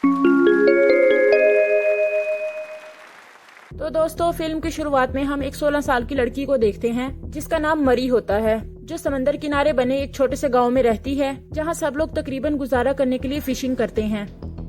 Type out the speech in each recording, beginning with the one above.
تو دوستو فلم کی شروعات میں ہم ایک 16 سال کی لڑکی کو دیکھتے ہیں جس کا نام مری ہوتا ہے، جو سمندر کنارے بنے ایک چھوٹے سے گاؤں میں رہتی ہے، جہاں سب لوگ تقریباً گزارا کرنے کے لیے فشنگ کرتے ہیں،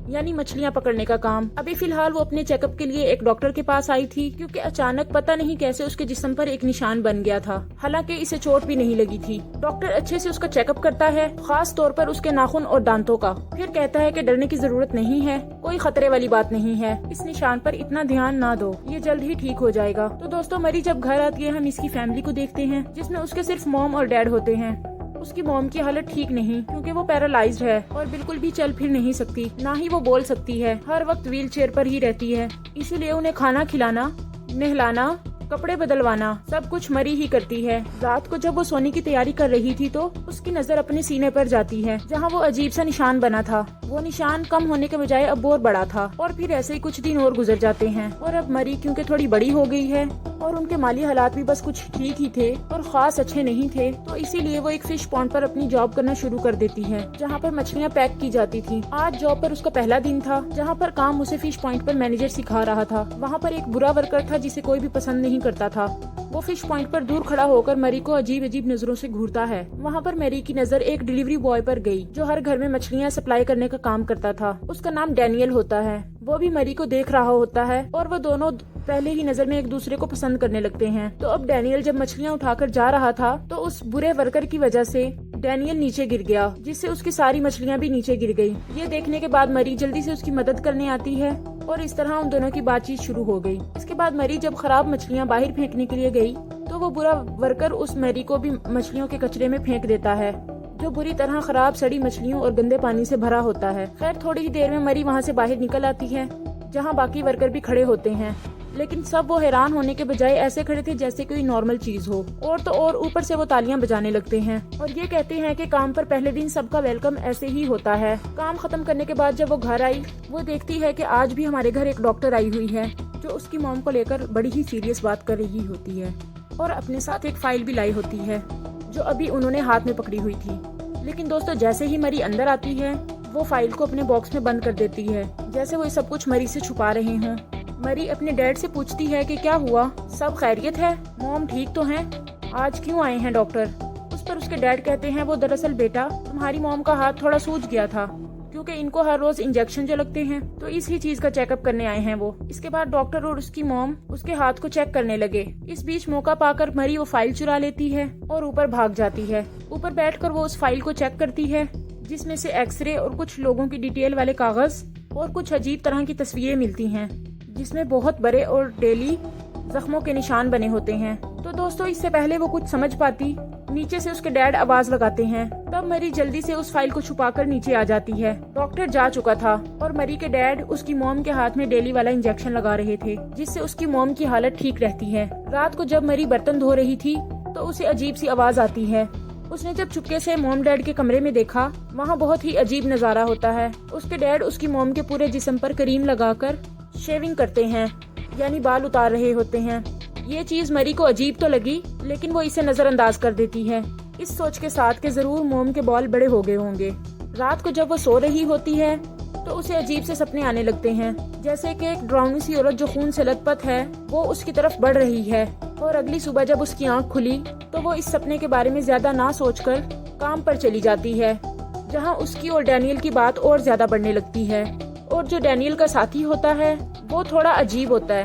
یعنی مچھلیاں پکڑنے کا کام۔ ابھی فی الحال وہ اپنے چیک اپ کے لیے ایک ڈاکٹر کے پاس آئی تھی، کیونکہ اچانک پتہ نہیں کیسے اس کے جسم پر ایک نشان بن گیا تھا، حالانکہ اسے چوٹ بھی نہیں لگی تھی۔ ڈاکٹر اچھے سے اس کا چیک اپ کرتا ہے، خاص طور پر اس کے ناخن اور دانتوں کا، پھر کہتا ہے کہ ڈرنے کی ضرورت نہیں ہے، کوئی خطرے والی بات نہیں ہے، اس نشان پر اتنا دھیان نہ دو، یہ جلد ہی ٹھیک ہو جائے گا۔ تو دوستو مری جب گھر آتی ہے ہم اس کی فیملی کو دیکھتے ہیں، جس میں اس کے صرف موم اور ڈیڈ ہوتے ہیں۔ اس کی موم کی حالت ٹھیک نہیں، کیونکہ وہ پیرالائزڈ ہے اور بالکل بھی چل پھر نہیں سکتی، نہ ہی وہ بول سکتی ہے، ہر وقت ویل چیئر پر ہی رہتی ہے، اسی لیے انہیں کھانا کھلانا، نہلانا، کپڑے بدلوانا سب کچھ مری ہی کرتی ہے۔ رات کو جب وہ سونے کی تیاری کر رہی تھی تو اس کی نظر اپنے سینے پر جاتی ہے، جہاں وہ عجیب سا نشان بنا تھا۔ وہ نشان کم ہونے کے بجائے اب اور بڑا تھا، اور پھر ایسے ہی کچھ دن اور گزر جاتے ہیں، اور اب مری کیونکہ تھوڑی بڑی ہو گئی ہے اور ان کے مالی حالات بھی بس کچھ ٹھیک ہی تھے اور خاص اچھے نہیں تھے، تو اسی لیے وہ ایک فش پونڈ پر اپنی جاب کرنا شروع کر دیتی ہے، جہاں پر مچھلیاں پیک کی جاتی تھی۔ آج جاب پر اس کا پہلا دن تھا، جہاں پر کام اسے فش پوائنٹ پر مینیجر سکھا رہا تھا۔ وہاں پر ایک برا ورکر تھا جسے کوئی بھی پسند نہیں کرتا تھا۔ وہ فش پوائنٹ پر دور کھڑا ہو کر مری کو عجیب عجیب نظروں سے گھورتا ہے۔ وہاں پر مری کی نظر ایک ڈیلیوری بوائے پر گئی، جو ہر گھر میں مچھلیاں سپلائی کرنے کا کام کرتا تھا۔ اس کا نام ڈینیل ہوتا ہے۔ وہ بھی مری کو دیکھ رہا ہوتا ہے اور وہ دونوں پہلے ہی نظر میں ایک دوسرے کو پسند کرنے لگتے ہیں۔ تو اب ڈینیل جب مچھلیاں اٹھا کر جا رہا تھا تو اس برے ورکر کی وجہ سے ڈینیل نیچے گر گیا، جس سے اس کی ساری مچھلیاں بھی نیچے گر گئی۔ یہ دیکھنے کے بعد مری جلدی سے اس کی مدد کرنے آتی ہے اور اس طرح ان دونوں کی بات چیت شروع ہو گئی۔ اس کے بعد مری جب خراب مچھلیاں باہر پھینکنے کے لیے گئی تو وہ برا ورکر اس مری کو بھی مچھلیوں کے کچرے میں پھینک دیتا ہے، جو بری طرح خراب سڑی مچھلیوں اور گندے پانی سے بھرا ہوتا ہے۔ خیر تھوڑی ہی دیر میں مری وہاں سے باہر نکل آتی ہے، جہاں باقی ورکر بھی کھڑے ہوتے ہیں، لیکن سب وہ حیران ہونے کے بجائے ایسے کھڑے تھے جیسے کوئی نارمل چیز ہو، اور تو اور اوپر سے وہ تالیاں بجانے لگتے ہیں اور یہ کہتے ہیں کہ کام پر پہلے دن سب کا ویلکم ایسے ہی ہوتا ہے۔ کام ختم کرنے کے بعد جب وہ گھر آئی، وہ دیکھتی ہے کہ آج بھی ہمارے گھر ایک ڈاکٹر آئی ہوئی ہے، جو اس کی موم کو لے کر بڑی ہی سیریس بات کر رہی ہوتی ہے اور اپنے ساتھ ایک فائل بھی لائی ہوتی ہے، جو ابھی انہوں نے ہاتھ میں پکڑی ہوئی تھی۔ لیکن دوستو جیسے ہی مری اندر آتی ہے، وہ فائل کو اپنے باکس میں بند کر دیتی ہے، جیسے وہ سب کچھ مری سے چھپا رہے ہوں۔ مری اپنے ڈیڈ سے پوچھتی ہے کہ کیا ہوا، سب خیریت ہے، موم ٹھیک تو ہیں، آج کیوں آئے ہیں ڈاکٹر؟ اس پر اس کے ڈیڈ کہتے ہیں وہ دراصل بیٹا تمہاری موم کا ہاتھ تھوڑا سوج گیا تھا، کیونکہ ان کو ہر روز انجیکشن جو لگتے ہیں، تو اسی چیز کا چیک اپ کرنے آئے ہیں وہ۔ اس کے بعد ڈاکٹر اور اس کی موم اس کے ہاتھ کو چیک کرنے لگے۔ اس بیچ موقع پا کر مری وہ فائل چرا لیتی ہے اور اوپر بھاگ جاتی ہے۔ اوپر بیٹھ کر وہ اس فائل کو چیک کرتی ہے، جس میں سے ایکس رے اور کچھ لوگوں کی ڈیٹیل والے کاغذ اور کچھ عجیب طرح کی تصویریں ملتی ہیں، جس میں بہت بڑے اور ڈیلی زخموں کے نشان بنے ہوتے ہیں۔ تو دوستو اس سے پہلے وہ کچھ سمجھ پاتی، نیچے سے اس کے ڈیڈ آواز لگاتے ہیں، تب مری جلدی سے اس فائل کو چھپا کر نیچے آ جاتی ہے۔ ڈاکٹر جا چکا تھا اور مری کے ڈیڈ اس کی موم کے ہاتھ میں ڈیلی والا انجیکشن لگا رہے تھے، جس سے اس کی موم کی حالت ٹھیک رہتی ہے۔ رات کو جب مری برتن دھو رہی تھی تو اسے عجیب سی آواز آتی ہے۔ اس نے جب چپکے سے موم ڈیڈ کے کمرے میں دیکھا، وہاں بہت ہی عجیب نظارہ ہوتا ہے۔ اس کے ڈیڈ اس کی موم کے پورے جسم پر کریم لگا کر شیونگ کرتے ہیں، یعنی بال اتار رہے ہوتے ہیں۔ یہ چیز مری کو عجیب تو لگی، لیکن وہ اسے نظر انداز کر دیتی ہے، اس سوچ کے ساتھ کہ ضرور موم کے بال بڑے ہو گئے ہوں گے۔ رات کو جب وہ سو رہی ہوتی ہے تو اسے عجیب سے سپنے آنے لگتے ہیں، جیسے کہ ایک ڈراؤنی سی عورت جو خون سے لت پت ہے وہ اس کی طرف بڑھ رہی ہے، اور اگلی صبح جب اس کی آنکھ کھلی تو وہ اس سپنے کے بارے میں زیادہ نہ سوچ کر کام پر چلی جاتی ہے، جہاں اس کی اور ڈینیل کی بات اور زیادہ بڑھنے لگتی ہے۔ اور جو ڈینیل کا ساتھی ہوتا ہے وہ تھوڑا عجیب ہوتا ہے،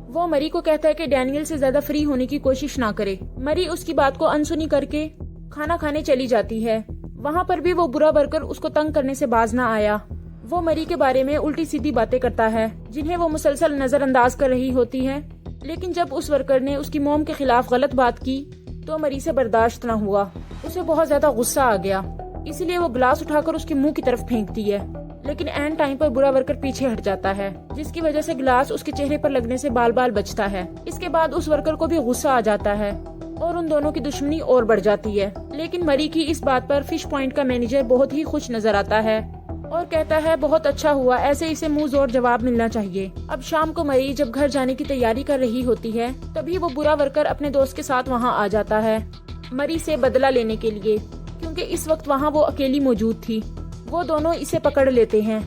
وہ مری کو کہتا ہے کہ ڈینیل سے زیادہ فری ہونے کی کوشش نہ کرے۔ مری اس کی بات کو انسنی کر کے کھانا کھانے چلی جاتی ہے۔ وہاں پر بھی وہ برا ورکر اس کو تنگ کرنے سے باز نہ آیا۔ وہ مری کے بارے میں الٹی سیدھی باتیں کرتا ہے، جنہیں وہ مسلسل نظر انداز کر رہی ہوتی ہے، لیکن جب اس ورکر نے اس کی موم کے خلاف غلط بات کی تو مری سے برداشت نہ ہوا۔ اسے بہت زیادہ غصہ آ گیا، اسی لیے وہ گلاس اٹھا کر اس کے منہ کی طرف پھینکتی ہے، لیکن عین ٹائم پر برا ورکر پیچھے ہٹ جاتا ہے، جس کی وجہ سے گلاس اس کے چہرے پر لگنے سے بال بال بچتا ہے۔ اس کے بعد اس ورکر کو بھی غصہ آ جاتا ہے اور ان دونوں کی دشمنی اور بڑھ جاتی ہے، لیکن مری کی اس بات پر فش پوائنٹ کا مینیجر بہت ہی خوش نظر آتا ہے اور کہتا ہے بہت اچھا ہوا، ایسے اسے منہ زور جواب ملنا چاہیے۔ اب شام کو مری جب گھر جانے کی تیاری کر رہی ہوتی ہے، تبھی وہ برا ورکر اپنے دوست کے ساتھ وہاں آ جاتا ہے مری سے بدلہ لینے کے لیے، کیونکہ اس وقت وہاں وہ اکیلی موجود تھی۔ وہ دونوں اسے پکڑ لیتے ہیں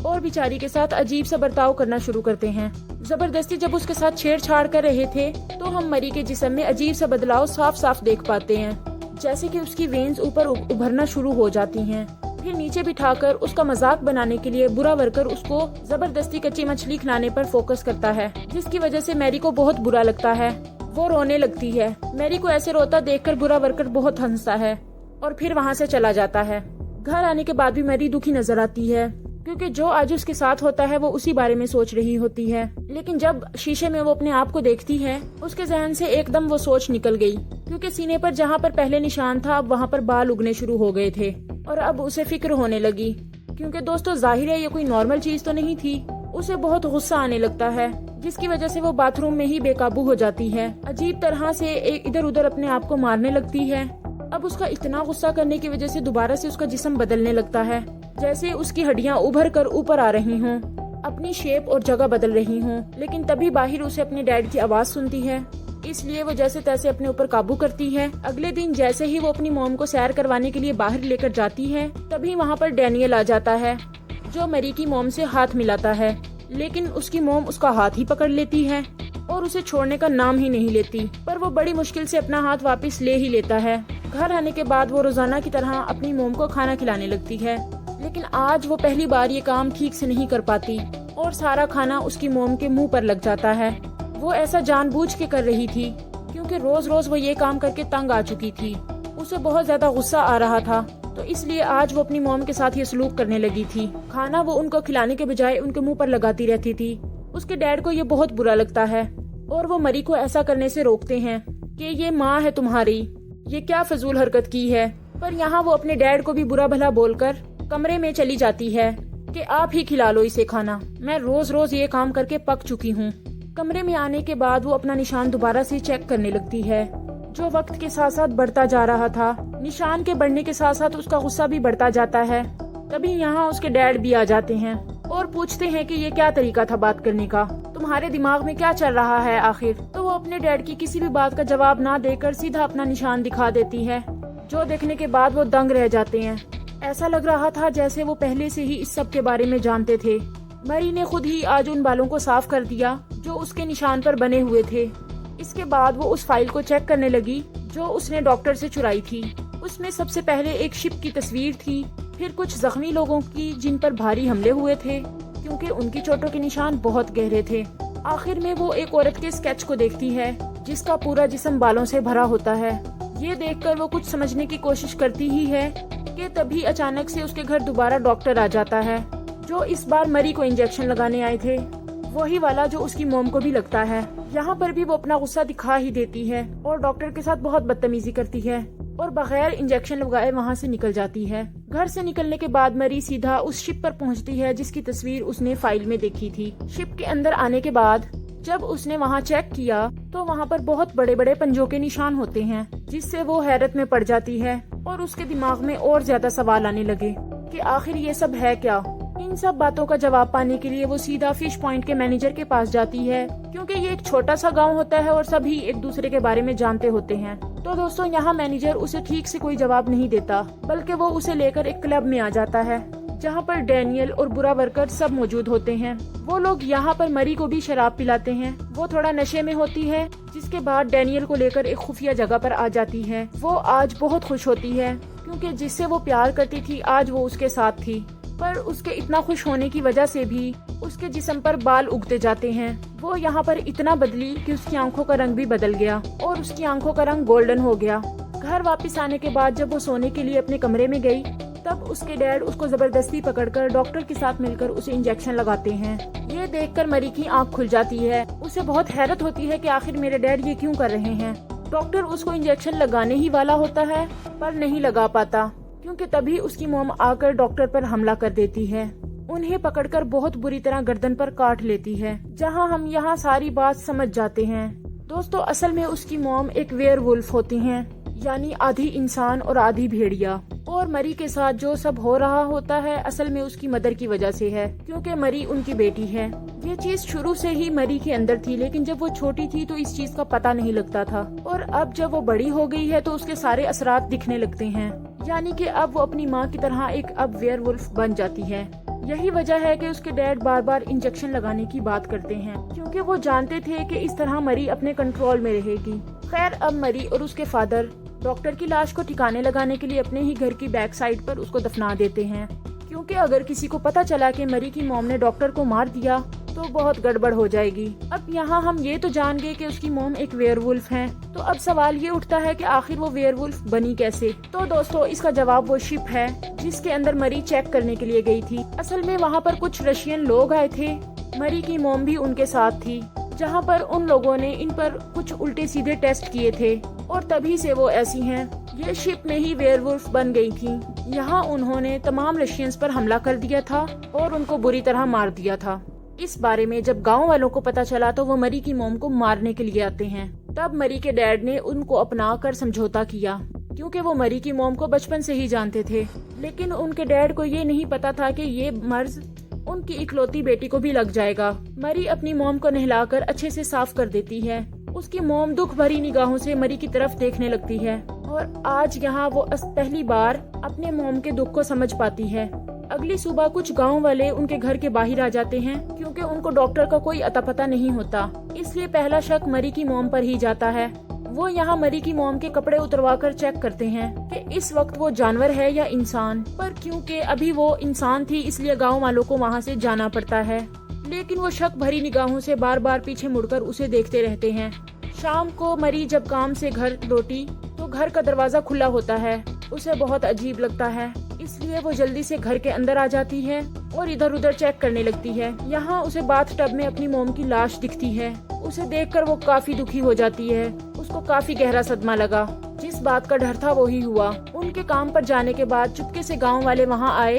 और बेचारी के साथ अजीब सा बर्ताव करना शुरू करते हैं। जबरदस्ती जब उसके साथ छेड़छाड़ कर रहे थे तो हम मरी के जिस्म में अजीब सा बदलाव साफ साफ देख पाते हैं, जैसे कि उसकी वेन्स ऊपर उभरना शुरू हो जाती हैं। फिर नीचे बिठाकर उसका मजाक बनाने के लिए बुरा वर्कर उसको जबरदस्ती कच्ची मछली खिलाने पर फोकस करता है, जिसकी वजह से मैरी को बहुत बुरा लगता है। वो रोने लगती है। मैरी को ऐसे रोता देखकर बुरा वर्कर बहुत हंसता है और फिर वहाँ से चला जाता है। घर आने के बाद भी मैरी दुखी नजर आती है, क्योंकि जो आज उसके साथ होता है वो उसी बारे में सोच रही होती है। लेकिन जब शीशे में वो अपने आप को देखती है, उसके जहन से एकदम वो सोच निकल गई, क्योंकि सीने पर जहाँ पर पहले निशान था अब वहाँ पर बाल उगने शुरू हो गए थे और अब उसे फिक्र होने लगी, क्योंकि दोस्तों जाहिर है ये कोई नॉर्मल चीज तो नहीं थी। उसे बहुत गुस्सा आने लगता है, जिसकी वजह से वो बाथरूम में ही बेकाबू हो जाती है। अजीब तरह से इधर उधर अपने आप को मारने लगती है। अब उसका इतना गुस्सा करने की वजह से दोबारा से उसका जिस्म बदलने लगता है, जैसे उसकी हड्डियां उभर कर ऊपर आ रही हों, अपनी शेप और जगह बदल रही हों। लेकिन तभी बाहर उसे अपने डैड की आवाज सुनती है, इसलिए वो जैसे तैसे अपने ऊपर काबू करती है। अगले दिन जैसे ही वो अपनी मॉम को सैर करवाने के लिए बाहर लेकर जाती है, तभी वहाँ पर डैनियल आ जाता है, जो मरी की मॉम से हाथ मिलाता है। लेकिन उसकी मॉम उसका हाथ ही पकड़ लेती है और उसे छोड़ने का नाम ही नहीं लेती, पर वो बड़ी मुश्किल से अपना हाथ वापस ले ही लेता है। घर आने के बाद वो रोजाना की तरह अपनी मॉम को खाना खिलाने लगती है, लेकिन आज वो पहली बार ये काम ठीक से नहीं कर पाती और सारा खाना उसकी मॉम के मुंह पर लग जाता है। वो ऐसा जानबूझ के कर रही थी, क्योंकि रोज रोज वो ये काम करके तंग आ चुकी थी। उसे बहुत ज्यादा गुस्सा आ रहा था, तो इसलिए आज वो अपनी मॉम के साथ ये सलूक करने लगी थी। खाना वो उनको खिलाने के बजाय उनके मुंह पर लगाती रहती थी। उसके डैड को ये बहुत बुरा लगता है और वो मरी को ऐसा करने से रोकते हैं कि ये माँ है तुम्हारी, ये क्या फजूल हरकत की है। पर यहाँ वो अपने डैड को भी बुरा भला बोलकर कमरे में चली जाती है कि आप ही खिला लो इसे खाना, मैं रोज रोज ये काम करके पक चुकी हूँ। कमरे में आने के बाद वो अपना निशान दोबारा से चेक करने लगती है, जो वक्त के साथ साथ बढ़ता जा रहा था। निशान के बढ़ने के साथ साथ उसका गुस्सा भी बढ़ता जाता है। तभी यहाँ उसके डैड भी आ जाते हैं और पूछते हैं कि ये क्या तरीका था बात करने का, तुम्हारे दिमाग में क्या चल रहा है आखिर। तो वो अपने डैड की किसी भी बात का जवाब ना देकर सीधा अपना निशान दिखा देती है, जो देखने के बाद वो दंग रह जाते हैं। ऐसा लग रहा था जैसे वो पहले से ही इस सब के बारे में जानते थे। मरी ने खुद ही आज उन बालों को साफ कर दिया जो उसके निशान पर बने हुए थे। इसके बाद वो उस फाइल को चेक करने लगी जो उसने डॉक्टर से चुराई थी। उसमें सबसे पहले एक शिप की तस्वीर थी, फिर कुछ जख्मी लोगों की जिन पर भारी हमले हुए थे, क्योंकि उनकी चोटों के निशान बहुत गहरे थे। आखिर में वो एक औरत के स्केच को देखती है जिसका पूरा जिस्म बालों से भरा होता है। ये देखकर वो कुछ समझने की कोशिश करती ही है कि तभी अचानक से उसके घर दोबारा डॉक्टर आ जाता है, जो इस बार मरी को इंजेक्शन लगाने आए थे, वही वाला जो उसकी मोम को भी लगता है। यहाँ पर भी वो अपना गुस्सा दिखा ही देती है और डॉक्टर के साथ बहुत बदतमीजी करती है और बगैर इंजेक्शन लगाए वहाँ से निकल जाती है। घर से निकलने के बाद मरी सीधा उस शिप पर पहुँचती है जिसकी तस्वीर उसने फाइल में देखी थी। शिप के अंदर आने के बाद जब उसने वहाँ चेक किया तो वहाँ पर बहुत बड़े बड़े पंजों के निशान होते हैं, जिससे वो हैरत में पड़ जाती है और उसके दिमाग में और ज्यादा सवाल आने लगे कि आखिर ये सब है क्या। इन सब बातों का जवाब पाने के लिए वो सीधा फिश पॉइंट के मैनेजर के पास जाती है, क्योंकि ये एक छोटा सा गांव होता है और सभी एक दूसरे के बारे में जानते होते हैं। तो दोस्तों यहाँ मैनेजर उसे ठीक से कोई जवाब नहीं देता, बल्कि वो उसे लेकर एक क्लब में आ जाता है जहाँ पर डैनियल और बुरा वर्कर सब मौजूद होते हैं। वो लोग यहाँ पर मरी को भी शराब पिलाते हैं। वो थोड़ा नशे में होती है, जिसके बाद डैनियल को लेकर एक खुफिया जगह पर आ जाती है। वो आज बहुत खुश होती है क्योंकि जिससे वो प्यार करती थी आज वो उसके साथ थी, पर उसके इतना खुश होने की वजह से भी उसके जिस्म पर बाल उगते जाते हैं। वो यहाँ पर इतना बदली कि उसकी आंखों का रंग भी बदल गया और उसकी आंखों का रंग गोल्डन हो गया। घर वापस आने के बाद जब वो सोने के लिए अपने कमरे में गई, तब उसके डैड उसको जबरदस्ती पकड़कर डॉक्टर के साथ मिलकर उसे इंजेक्शन लगाते हैं। ये देखकर मरी की आंख खुल जाती है। उसे बहुत हैरत होती है कि आखिर मेरे डैड ये क्यों कर रहे हैं। डॉक्टर उसको इंजेक्शन लगाने ही वाला होता है पर नहीं लगा पाता, क्योंकि तभी उसकी मोम आकर डॉक्टर पर हमला कर देती है। उन्हें पकड़कर बहुत बुरी तरह गर्दन पर काट लेती है, जहां हम यहाँ सारी बात समझ जाते हैं। दोस्तों असल में उसकी मोम एक वेयरवुल्फ होती हैं, यानी आधी इंसान और आधी भेड़िया। और मरी के साथ जो सब हो रहा होता है असल में उसकी मदर की वजह से है, क्योंकि मरी उनकी बेटी है। ये चीज शुरू से ही मरी के अंदर थी, लेकिन जब वो छोटी थी तो इस चीज का पता नहीं लगता था, और अब जब वो बड़ी हो गई है तो उसके सारे असरात दिखने लगते हैं, यानी कि अब वो अपनी माँ की तरह एक अब वेयरवुल्फ बन जाती है। यही वजह है कि उसके डैड बार बार इंजेक्शन लगाने की बात करते हैं, क्योंकि वो जानते थे कि इस तरह मरी अपने कंट्रोल में रहेगी। खैर, अब मरी और उसके फादर डॉक्टर की लाश को ठिकाने लगाने के लिए अपने ही घर की बैक साइड पर उसको दफना देते हैं, क्योंकि अगर किसी को पता चला कि मरी की मॉम ने डॉक्टर को मार दिया तो बहुत गड़बड़ हो जाएगी। अब यहाँ हम ये तो जान गए कि उसकी मॉम एक वेयरवुल्फ है, तो अब सवाल ये उठता है कि आखिर वो वेयरवुल्फ बनी कैसे। तो दोस्तों, इसका जवाब वो शिप है जिसके अंदर मरी चेक करने के लिए गई थी। असल में वहाँ पर कुछ रशियन लोग आए थे, मरी की मॉम भी उनके साथ थी, जहाँ पर उन लोगों ने इन पर कुछ उल्टे सीधे टेस्ट किए थे और तभी से वो ऐसी हैं। ये शिप में ही वेयरवुल्फ बन गई थी। यहाँ उन्होंने तमाम रशियंस पर हमला कर दिया था और उनको बुरी तरह मार दिया था। इस बारे में जब गांव वालों को पता चला तो वो मरी की मॉम को मारने के लिए आते हैं। तब मरी के डैड ने उनको अपना कर समझौता किया, क्योंकि वो मरी की मॉम को बचपन से ही जानते थे। लेकिन उनके डैड को ये नहीं पता था कि ये मर्ज उनकी इकलौती बेटी को भी लग जाएगा। मरी अपनी मॉम को नहलाकर अच्छे से साफ कर देती है। उसकी मॉम दुख भरी निगाहों से मरी की तरफ देखने लगती है और आज यहाँ वो पहली बार अपने मॉम के दुख को समझ पाती है। अगली सुबह कुछ गांव वाले उनके घर के बाहर आ जाते हैं, क्योंकि उनको डॉक्टर का कोई अता पता नहीं होता, इसलिए पहला शक मरी की मॉम पर ही जाता है। वो यहाँ मरी की मॉम के कपड़े उतरवाकर चेक करते हैं कि इस वक्त वो जानवर है या इंसान, पर क्योंकि अभी वो इंसान थी इसलिए गांव वालों को वहाँ से जाना पड़ता है। लेकिन वो शक भरी निगाहों से बार बार पीछे मुड़कर उसे देखते रहते हैं। शाम को मरी जब काम से घर लौटी तो घर का दरवाजा खुला होता है। उसे बहुत अजीब लगता है, इसलिए वो जल्दी से घर के अंदर आ जाती है और इधर उधर चेक करने लगती है। यहाँ उसे बाथ टब में अपनी मॉम की लाश दिखती है। उसे देखकर वो काफी दुखी हो जाती है। उसको काफी गहरा सदमा लगा। जिस बात का डर था वो ही हुआ। उनके काम पर जाने के बाद चुपके से गांव वाले वहाँ आए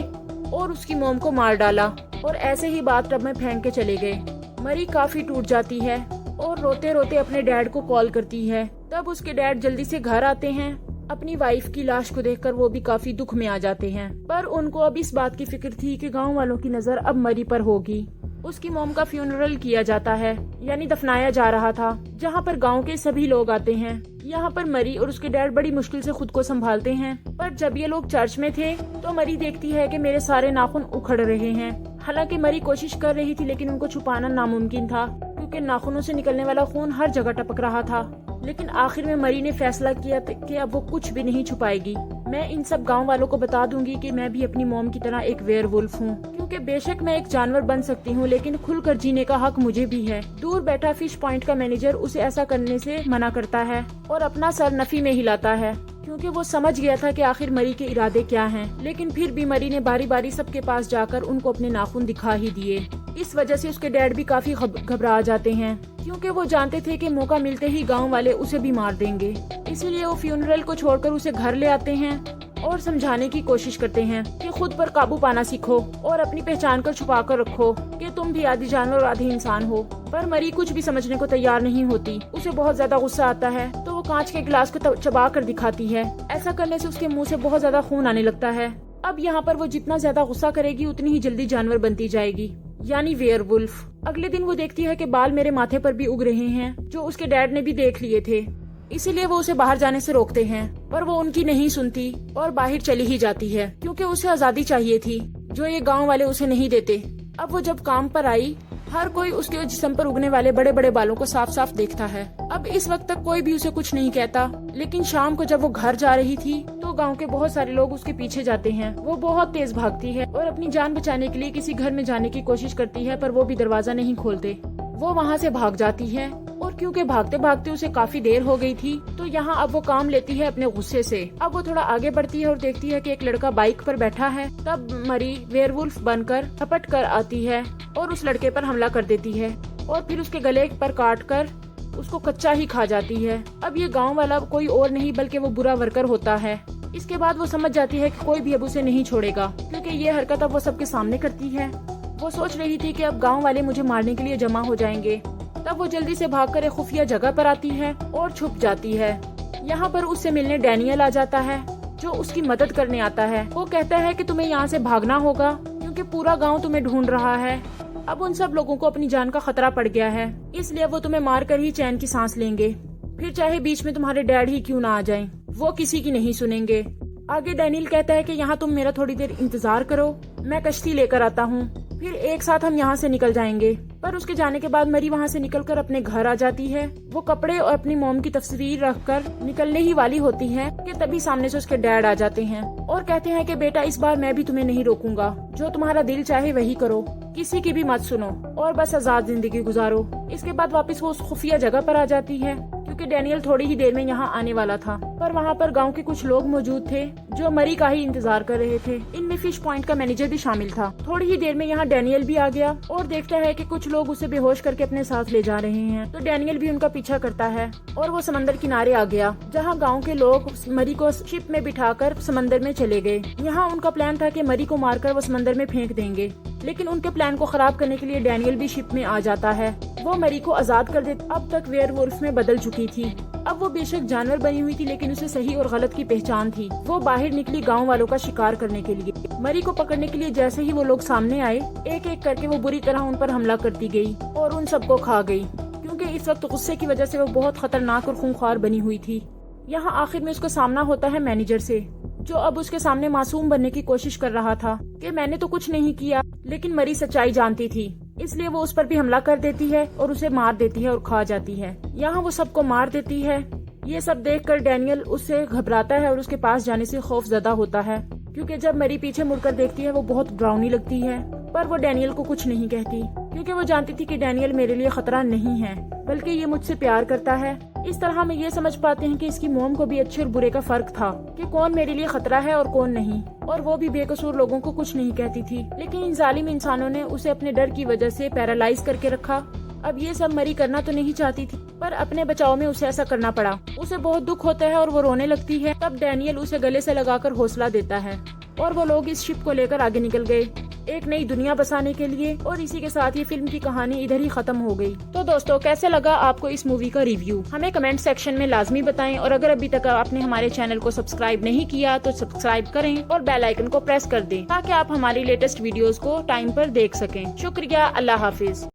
और उसकी मॉम को मार डाला और ऐसे ही बाथ टब में फेंक के चले गए। मरी काफी टूट जाती है और रोते रोते अपने डैड को कॉल करती है। तब उसके डैड जल्दी से घर आते हैं। अपनी वाइफ की लाश को देखकर वो भी काफी दुख में आ जाते हैं, पर उनको अब इस बात की फिक्र थी कि गांव वालों की नजर अब मरी पर होगी। उसकी मॉम का फ्यूनरल किया जाता है, यानी दफनाया जा रहा था, जहां पर गांव के सभी लोग आते हैं। यहाँ पर मरी और उसके डैड बड़ी मुश्किल से खुद को संभालते हैं, पर जब ये लोग चर्च में थे तो मरी देखती है कि मेरे सारे नाखून उखड़ रहे हैं। हालांकि मरी कोशिश कर रही थी, लेकिन उनको छुपाना नामुमकिन था, क्योंकि नाखूनों से निकलने वाला खून हर जगह टपक रहा था। लेकिन आखिर में मरी ने फैसला किया कि अब वो कुछ भी नहीं छुपाएगी। मैं इन सब गांव वालों को बता दूंगी कि मैं भी अपनी मॉम की तरह एक वेयरवुल्फ हूँ, क्योंकि बेशक मैं एक जानवर बन सकती हूँ, लेकिन खुलकर जीने का हक मुझे भी है। दूर बैठा फिश पॉइंट का मैनेजर उसे ऐसा करने से मना करता है और अपना सर नफी में हिलाता है, क्योंकि वो समझ गया था कि आखिर मरी के इरादे क्या हैं। लेकिन फिर भी मरी ने बारी बारी सबके पास जाकर उनको अपने नाखून दिखा ही दिए। इस वजह से उसके डैड भी काफी घबरा जाते हैं, क्योंकि वो जानते थे कि मौका मिलते ही गांव वाले उसे भी मार देंगे। इसीलिए वो फ्यूनरल को छोड़कर उसे घर ले आते हैं और समझाने की कोशिश करते हैं कि खुद पर काबू पाना सीखो और अपनी पहचान को छुपा कर रखो कि तुम भी आधी जानवर और आधी इंसान हो। पर मरी कुछ भी समझने को तैयार नहीं होती। उसे बहुत ज्यादा गुस्सा आता है तो वो कांच के गिलास को चबा कर दिखाती है। ऐसा करने से उसके मुंह से बहुत ज्यादा खून आने लगता है। अब यहाँ पर वो जितना ज्यादा गुस्सा करेगी उतनी ही जल्दी जानवर बनती जाएगी, यानी वेयरवुल्फ। अगले दिन वो देखती है कि बाल मेरे माथे पर भी उग रहे हैं, जो उसके डैड ने भी देख लिए थे। इसीलिए वो उसे बाहर जाने से रोकते हैं, पर वो उनकी नहीं सुनती और बाहर चली ही जाती है, क्योंकि उसे आजादी चाहिए थी, जो ये गांव वाले उसे नहीं देते। अब वो जब काम पर आई, हर कोई उसके जिस्म पर उगने वाले बड़े बड़े बालों को साफ साफ देखता है। अब इस वक्त तक कोई भी उसे कुछ नहीं कहता, लेकिन शाम को जब वो घर जा रही थी तो गांव के बहुत सारे लोग उसके पीछे जाते हैं। वो बहुत तेज भागती है और अपनी जान बचाने के लिए किसी घर में जाने की कोशिश करती है, पर वो भी दरवाजा नहीं खोलते। वो वहाँ से भाग जाती है और क्योंकि भागते भागते उसे काफी देर हो गई थी, तो यहाँ अब वो काम लेती है अपने गुस्से से। अब वो थोड़ा आगे बढ़ती है और देखती है कि एक लड़का बाइक पर बैठा है। तब मरी वेयरवुल्फ बनकर झपट कर आती है और उस लड़के पर हमला कर देती है और फिर उसके गले पर काट कर उसको कच्चा ही खा जाती है। अब ये गाँव वाला कोई और नहीं बल्कि वो बुरा वर्कर होता है। इसके बाद वो समझ जाती है कि कोई भी अब उसे नहीं छोड़ेगा, क्योंकि ये हरकत अब वो सबके सामने करती है। वो सोच रही थी कि अब गांव वाले मुझे मारने के लिए जमा हो जाएंगे। तब वो जल्दी से भागकर एक खुफिया जगह पर आती है और छुप जाती है। यहाँ पर उससे मिलने डैनियल आ जाता है, जो उसकी मदद करने आता है। वो कहता है कि तुम्हें यहाँ से भागना होगा, क्योंकि पूरा गांव तुम्हें ढूंढ रहा है। अब उन सब लोगों को अपनी जान का खतरा पड़ गया है, इसलिए वो तुम्हें मार कर ही चैन की सांस लेंगे। फिर चाहे बीच में तुम्हारे डैड ही क्यों ना आ जाएं, वो किसी की नहीं सुनेंगे। आगे डैनियल कहता है कि यहाँ तुम मेरा थोड़ी देर इंतजार करो मैं कश्ती लेकर आता हूँ, फिर एक साथ हम यहाँ से निकल जाएंगे। पर उसके जाने के बाद मरी वहाँ से निकलकर अपने घर आ जाती है। वो कपड़े और अपनी मॉम की तस्वीर रखकर निकलने ही वाली होती है कि तभी सामने से उसके डैड आ जाते हैं और कहते हैं कि बेटा इस बार मैं भी तुम्हें नहीं रोकूंगा, जो तुम्हारा दिल चाहे वही करो, किसी की भी मत सुनो और बस आजाद जिंदगी गुजारो। इसके बाद वापस वो उस खुफिया जगह पर आ जाती है क्योंकि डैनियल थोड़ी ही देर में यहाँ आने वाला था। पर वहाँ पर गांव के कुछ लोग मौजूद थे जो मरी का ही इंतजार कर रहे थे। इनमें फिश पॉइंट का मैनेजर भी शामिल था। थोड़ी ही देर में यहाँ डैनियल भी आ गया और देखता है कि कुछ लोग उसे बेहोश करके अपने साथ ले जा रहे हैं। तो डैनियल भी उनका पीछा करता है और वो समंदर किनारे आ गया जहाँ गाँव के लोग मरी को शिप में बिठाकर समंदर में चले गए। यहाँ उनका प्लान था कि मरी को मारकर वो समंदर में फेंक देंगे, लेकिन उनके प्लान को खराब करने के लिए डैनियल भी शिप में आ जाता है। वो मरी को आजाद कर देता। अब तक वेयरवुल्फ में बदल चुकी थी। अब वो बेशक जानवर बनी हुई थी, लेकिन उसे सही और गलत की पहचान थी। वो बाहर निकली गांव वालों का शिकार करने के लिए। मरी को पकड़ने के लिए जैसे ही वो लोग सामने आए, एक एक करके वो बुरी तरह उन पर हमला करती गई और उन सबको खा गई, क्योंकि इस वक्त गुस्से की वजह से वो बहुत खतरनाक और खूंखार बनी हुई थी। यहाँ आखिर में उसका सामना होता है मैनेजर से, जो अब उसके सामने मासूम बनने की कोशिश कर रहा था कि मैंने तो कुछ नहीं किया, लेकिन मरी सच्चाई जानती थी, इसलिए वो उस पर भी हमला कर देती है और उसे मार देती है और खा जाती है। यहाँ वो सबको मार देती है। ये सब देखकर डैनियल उससे घबराता है और उसके पास जाने से खौफजदा होता है, क्योंकि जब मरी पीछे मुड़कर देखती है वो बहुत डरावनी लगती है। पर वो डैनियल को कुछ नहीं कहती, क्योंकि वो जानती थी कि डैनियल मेरे लिए खतरा नहीं है, बल्कि ये मुझसे प्यार करता है। इस तरह हम ये समझ पाते हैं कि इसकी मॉम को भी अच्छे और बुरे का फर्क था कि कौन मेरे लिए खतरा है और कौन नहीं, और वो भी बेकसूर लोगों को कुछ नहीं कहती थी। लेकिन इन जालिम इंसानों ने उसे अपने डर की वजह से पैरालाइज करके रखा। अब ये सब मरी करना तो नहीं चाहती थी, पर अपने बचाव में उसे ऐसा करना पड़ा। उसे बहुत दुख होता है और वो रोने लगती है। तब डैनियल उसे गले से लगाकर हौसला देता है और वो लोग इस शिप को लेकर आगे निकल गए एक नई दुनिया बसाने के लिए। और इसी के साथ ये फिल्म की कहानी इधर ही खत्म हो गई। तो दोस्तों, कैसे लगा आपको इस मूवी का रिव्यू, हमें कमेंट सेक्शन में लाजमी बताएं। और अगर अभी तक आपने हमारे चैनल को सब्सक्राइब नहीं किया तो सब्सक्राइब करें और बेल आइकन को प्रेस कर दें, ताकि आप हमारी लेटेस्ट वीडियोस को टाइम पर देख सकें। शुक्रिया। अल्लाह हाफिज।